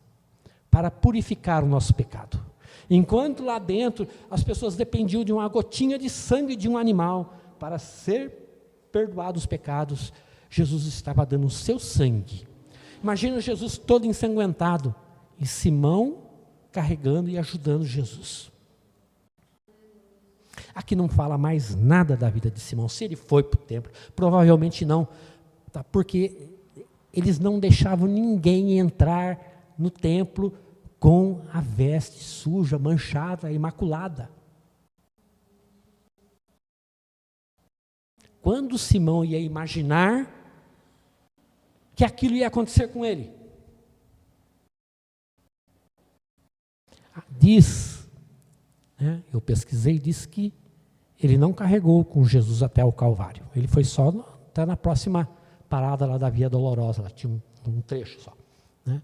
para purificar o nosso pecado. Enquanto lá dentro as pessoas dependiam de uma gotinha de sangue de um animal para ser perdoados os pecados, Jesus estava dando o seu sangue. Imagina Jesus todo ensanguentado e Simão carregando e ajudando Jesus. Aqui não fala mais nada da vida de Simão. Se ele foi para o templo, provavelmente não, tá? Porque eles não deixavam ninguém entrar no templo com a veste suja, manchada, imaculada. Quando Simão ia imaginar que aquilo ia acontecer com ele? Diz, né, eu pesquisei, diz que ele não carregou com Jesus até o Calvário. Ele foi só até na próxima parada lá da Via Dolorosa, lá tinha um trecho só. Né?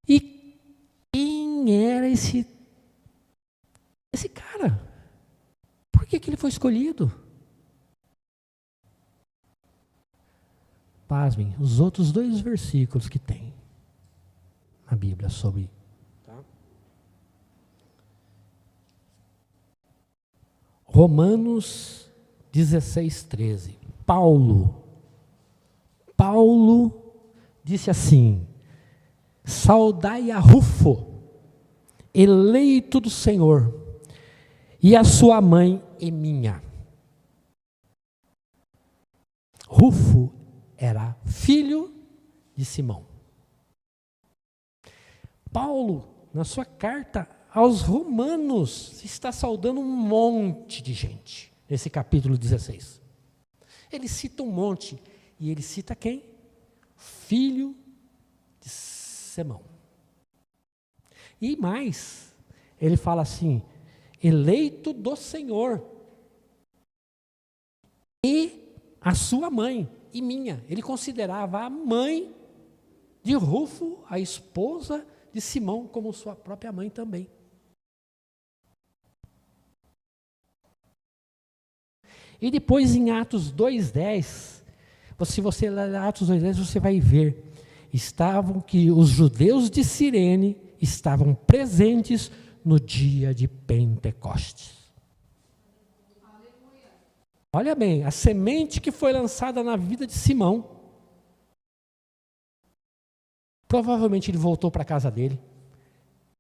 E quem era esse cara? Por que ele foi escolhido? Pasmem, os outros 2 versículos que tem na Bíblia sobre... Tá? Romanos 16:13. Paulo disse assim, saudai a Rufo, eleito do Senhor, e a sua mãe Eminha. Rufo era filho de Simão. Paulo, na sua carta aos Romanos, está saudando um monte de gente, nesse capítulo 16. Ele cita um monte, e ele cita quem? Filho de Simão. E mais, ele fala assim, eleito do Senhor, e a sua mãe, e minha. Ele considerava a mãe de Rufo, a esposa de Simão, como sua própria mãe também. E depois em Atos 2:10, Se você ler Atos 2:10, você vai ver. Que os judeus de Cirene estavam presentes no dia de Pentecostes. Olha bem, a semente que foi lançada na vida de Simão. Provavelmente ele voltou para a casa dele,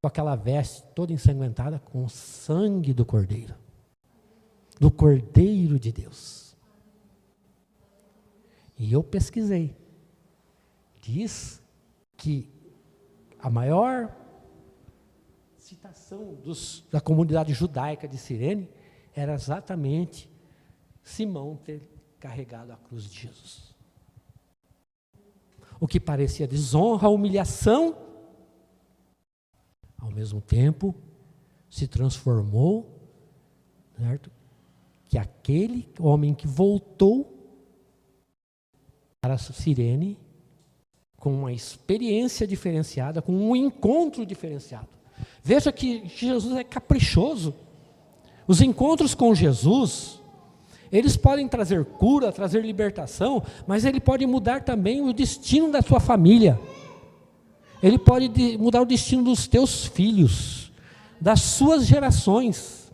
com aquela veste toda ensanguentada, com o sangue do Cordeiro de Deus. E eu pesquisei. Diz que a maior citação da comunidade judaica de Cirene era exatamente Simão ter carregado a cruz de Jesus. O que parecia desonra, humilhação, ao mesmo tempo se transformou, certo? Que aquele homem que voltou para Cirene com uma experiência diferenciada, com um encontro diferenciado. Veja que Jesus é caprichoso. Os encontros com Jesus, eles podem trazer cura, trazer libertação, mas ele pode mudar também o destino da sua família. Ele pode mudar o destino dos teus filhos, das suas gerações.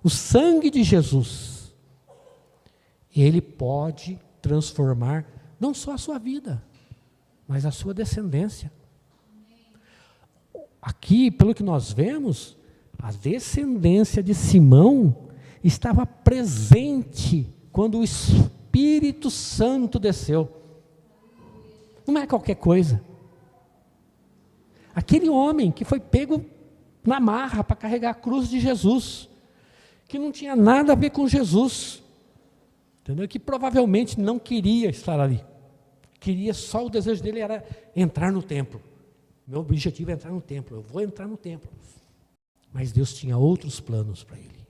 O sangue de Jesus, ele pode transformar não só a sua vida, mas a sua descendência. Aqui, pelo que nós vemos, a descendência de Simão estava presente quando o Espírito Santo desceu. Não é qualquer coisa. Aquele homem que foi pego na marra para carregar a cruz de Jesus, que não tinha nada a ver com Jesus, entendeu? Que provavelmente não queria estar ali. Só o desejo dele era entrar no templo. Meu objetivo é entrar no templo, eu vou entrar no templo. Mas Deus tinha outros planos para ele.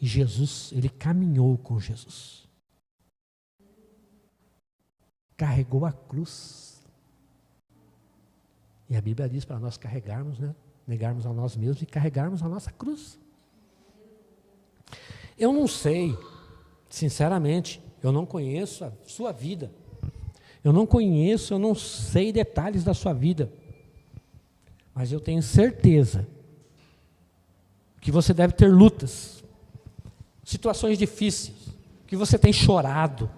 E Jesus, ele caminhou com Jesus. Carregou a cruz. E a Bíblia diz para nós carregarmos, né? Negarmos a nós mesmos e carregarmos a nossa cruz. Eu não sei, sinceramente, eu não conheço a sua vida. Eu não sei detalhes da sua vida. Mas eu tenho certeza que você deve ter lutas, situações difíceis, que você tem chorado.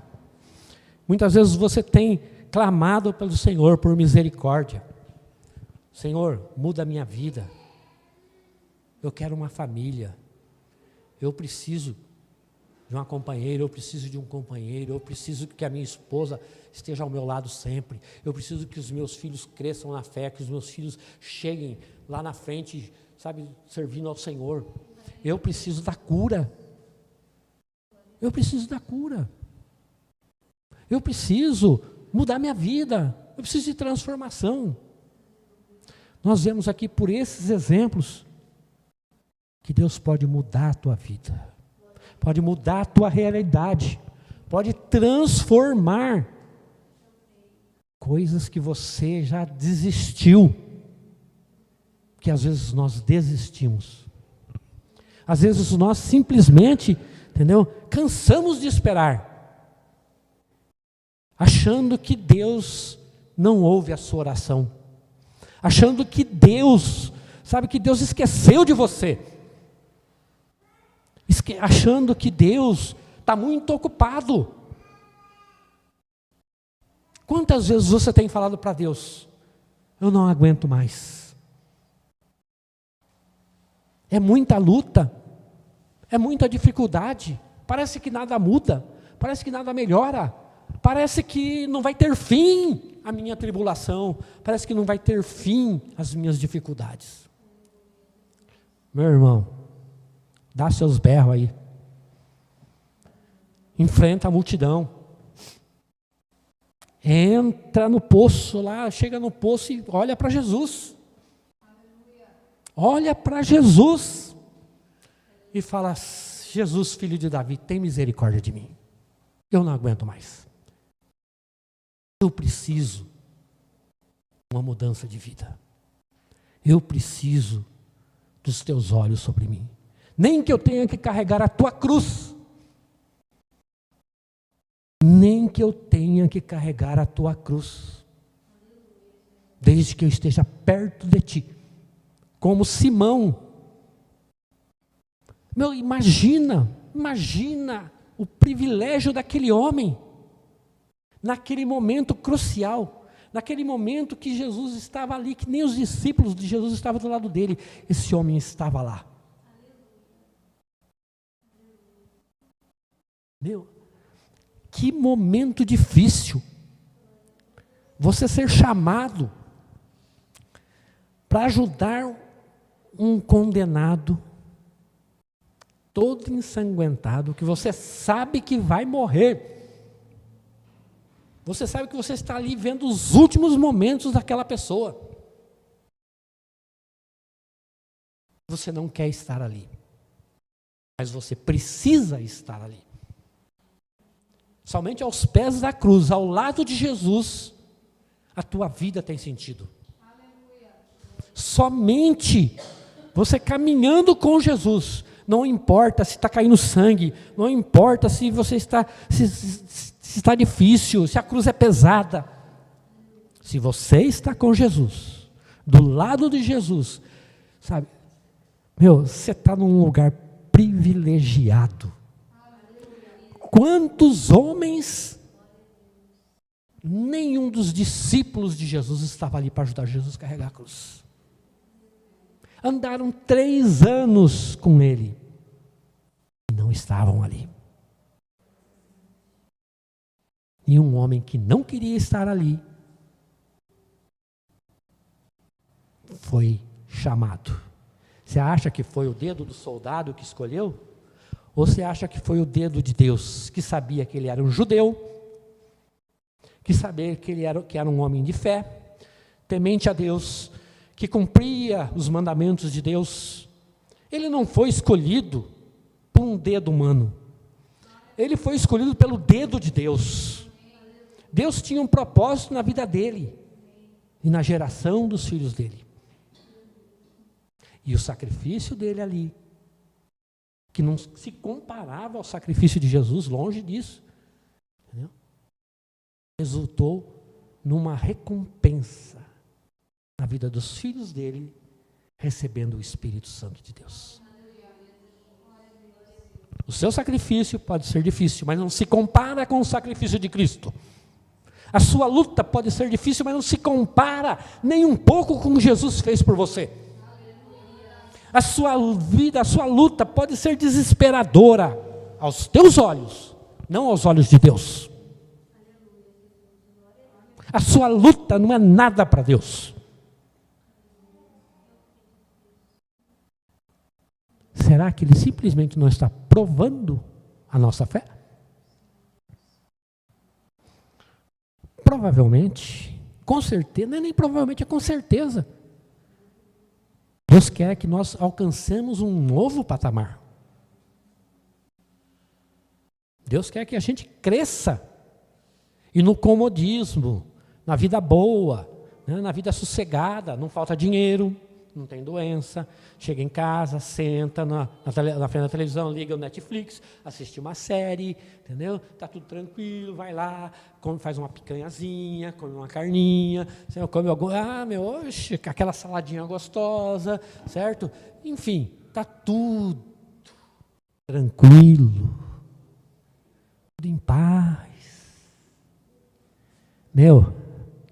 Muitas vezes você tem clamado pelo Senhor por misericórdia. Senhor, muda a minha vida. Eu quero uma família. Eu preciso de uma companheira, eu preciso de um companheiro, eu preciso que a minha esposa esteja ao meu lado sempre, eu preciso que os meus filhos cresçam na fé, que os meus filhos cheguem lá na frente, sabe, servindo ao Senhor. Eu preciso da cura. Eu preciso da cura. Eu preciso mudar minha vida. Eu preciso de transformação. Nós vemos aqui por esses exemplos que Deus pode mudar a tua vida. Pode mudar a tua realidade, pode transformar coisas que você já desistiu, que às vezes nós desistimos. Às vezes nós simplesmente, entendeu? Cansamos de esperar, achando que Deus não ouve a sua oração, achando que Deus, sabe, que Deus esqueceu de você. Achando que Deus está muito ocupado. Quantas vezes você tem falado para Deus, eu não aguento mais? É muita luta, é muita dificuldade, parece que nada muda, parece que nada melhora, parece que não vai ter fim a minha tribulação, parece que não vai ter fim as minhas dificuldades. Meu irmão, dá seus berros aí. Enfrenta a multidão. Entra no poço lá, chega no poço e olha para Jesus. Olha para Jesus. E fala, Jesus, filho de Davi, tem misericórdia de mim. Eu não aguento mais. Eu preciso de uma mudança de vida. Eu preciso dos teus olhos sobre mim. Nem que eu tenha que carregar a tua cruz. que eu tenha que carregar a tua cruz, desde que eu esteja perto de ti. Como Simão. Meu, imagina o privilégio daquele homem, naquele momento crucial, naquele momento que Jesus estava ali, que nem os discípulos de Jesus estavam do lado dele, esse homem estava lá. Meu, que momento difícil, você ser chamado para ajudar um condenado, todo ensanguentado, que você sabe que vai morrer. Você sabe que você está ali vendo os últimos momentos daquela pessoa. Você não quer estar ali, mas você precisa estar ali. Somente aos pés da cruz, ao lado de Jesus, a tua vida tem sentido. Somente você caminhando com Jesus, não importa se está caindo sangue, não importa se você está, se está difícil, se a cruz é pesada. Se você está com Jesus, do lado de Jesus, sabe, meu, você está num lugar privilegiado. Quantos homens, nenhum dos discípulos de Jesus estava ali para ajudar Jesus a carregar a cruz. Andaram 3 anos com ele e não estavam ali. E um homem que não queria estar ali foi chamado. Você acha que foi o dedo do soldado que escolheu? Ou você acha que foi o dedo de Deus, que sabia que ele era um judeu, que sabia que ele era um homem de fé, temente a Deus, que cumpria os mandamentos de Deus? Ele não foi escolhido por um dedo humano. Ele foi escolhido pelo dedo de Deus. Deus tinha um propósito na vida dele e na geração dos filhos dele. E o sacrifício dele ali, que não se comparava ao sacrifício de Jesus, longe disso, entendeu? Resultou numa recompensa na vida dos filhos dele, recebendo o Espírito Santo de Deus. O seu sacrifício pode ser difícil, mas não se compara com o sacrifício de Cristo. A sua luta pode ser difícil, mas não se compara nem um pouco com o que Jesus fez por você. A sua vida, a sua luta pode ser desesperadora aos teus olhos, não aos olhos de Deus. A sua luta não é nada para Deus. Será que Ele simplesmente não está provando a nossa fé? Provavelmente, com certeza, não é nem provavelmente, é com certeza. Deus quer que nós alcancemos um novo patamar. Deus quer que a gente cresça. E no comodismo, na vida boa, né, na vida sossegada, não falta dinheiro, não tem doença, chega em casa, senta na frente da televisão, liga o Netflix, assiste uma série, entendeu? Está tudo tranquilo, vai lá, come, faz uma picanhazinha, come uma carninha, come oxe, aquela saladinha gostosa, certo? Enfim, está tudo tranquilo, tudo em paz. Meu,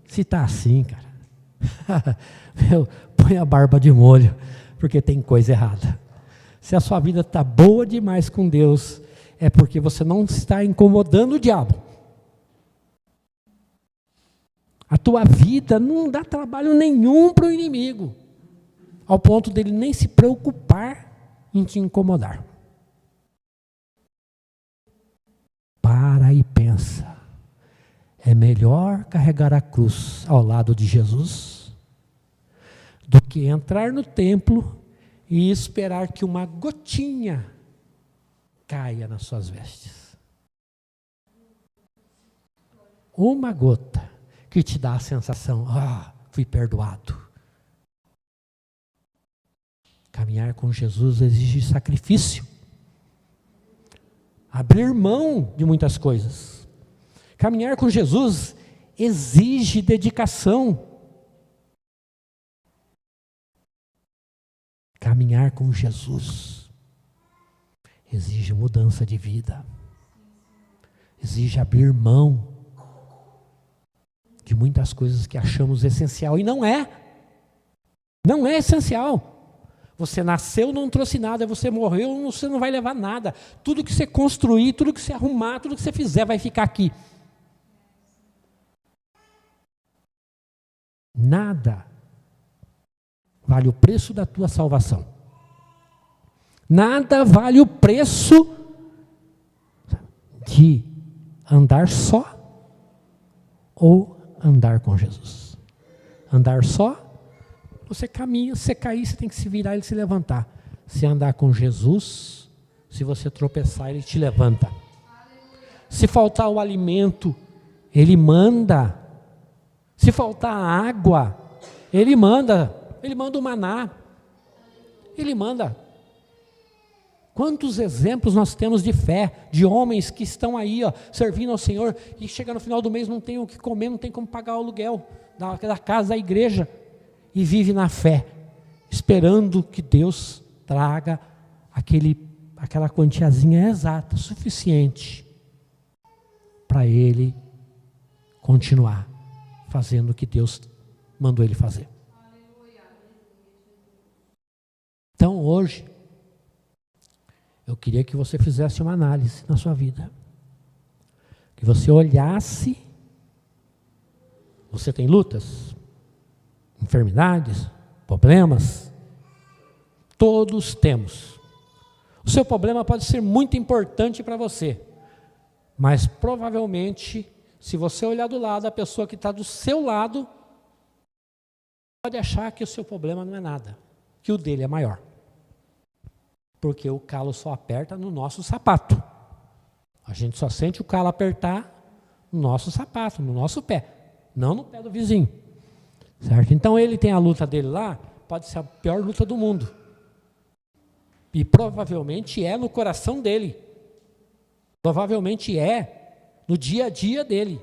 se está assim, cara, meu, põe a barba de molho, porque tem coisa errada. Se a sua vida está boa demais com Deus, é porque você não está incomodando o diabo. A tua vida não dá trabalho nenhum para o inimigo, ao ponto dele nem se preocupar em te incomodar. Para e pensa. É melhor carregar a cruz ao lado de Jesus do que entrar no templo e esperar que uma gotinha caia nas suas vestes. Uma gota que te dá a sensação, fui perdoado. Caminhar com Jesus exige sacrifício. Abrir mão de muitas coisas. Caminhar com Jesus exige dedicação. Caminhar com Jesus exige mudança de vida. Exige abrir mão de muitas coisas que achamos essencial. E não é. Não é essencial. Você nasceu, não trouxe nada. Você morreu, você não vai levar nada. Tudo que você construir, tudo que você arrumar, tudo que você fizer vai ficar aqui. Nada vale o preço da tua salvação. Nada vale o preço de andar só ou andar com Jesus. Andar só, você caminha, se você cair, você tem que se virar e se levantar. Se andar com Jesus, se você tropeçar, Ele te levanta. Se faltar o alimento, Ele manda. Se faltar água, Ele manda. Ele manda o maná. Ele manda. Quantos exemplos nós temos de fé, de homens que estão aí, servindo ao Senhor, e chega no final do mês, não tem o que comer, não tem como pagar o aluguel da casa da igreja, e vive na fé, esperando que Deus traga aquela quantiazinha exata, suficiente, para ele continuar fazendo o que Deus mandou ele fazer. Então hoje, eu queria que você fizesse uma análise na sua vida. Que você olhasse. Você tem lutas, enfermidades, problemas? Todos temos. O seu problema pode ser muito importante para você, mas provavelmente, se você olhar do lado, a pessoa que está do seu lado pode achar que o seu problema não é nada, que o dele é maior. Porque o calo só aperta no nosso sapato. A gente só sente o calo apertar no nosso sapato, no nosso pé, não no pé do vizinho. Certo? Então ele tem a luta dele lá, pode ser a pior luta do mundo. E provavelmente é no coração dele. Provavelmente é no dia a dia dele.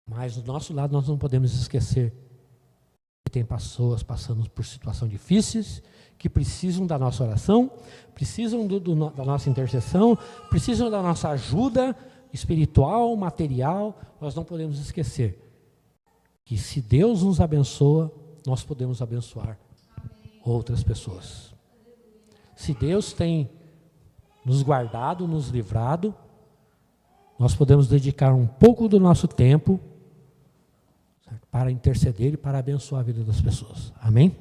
Mas do nosso lado nós não podemos esquecer que tem pessoas passando por situações difíceis, que precisam da nossa oração, precisam da nossa intercessão, precisam da nossa ajuda espiritual, material. Nós não podemos esquecer que se Deus nos abençoa, nós podemos abençoar outras pessoas. Se Deus tem nos guardado, nos livrado, nós podemos dedicar um pouco do nosso tempo, certo, para interceder e para abençoar a vida das pessoas. Amém?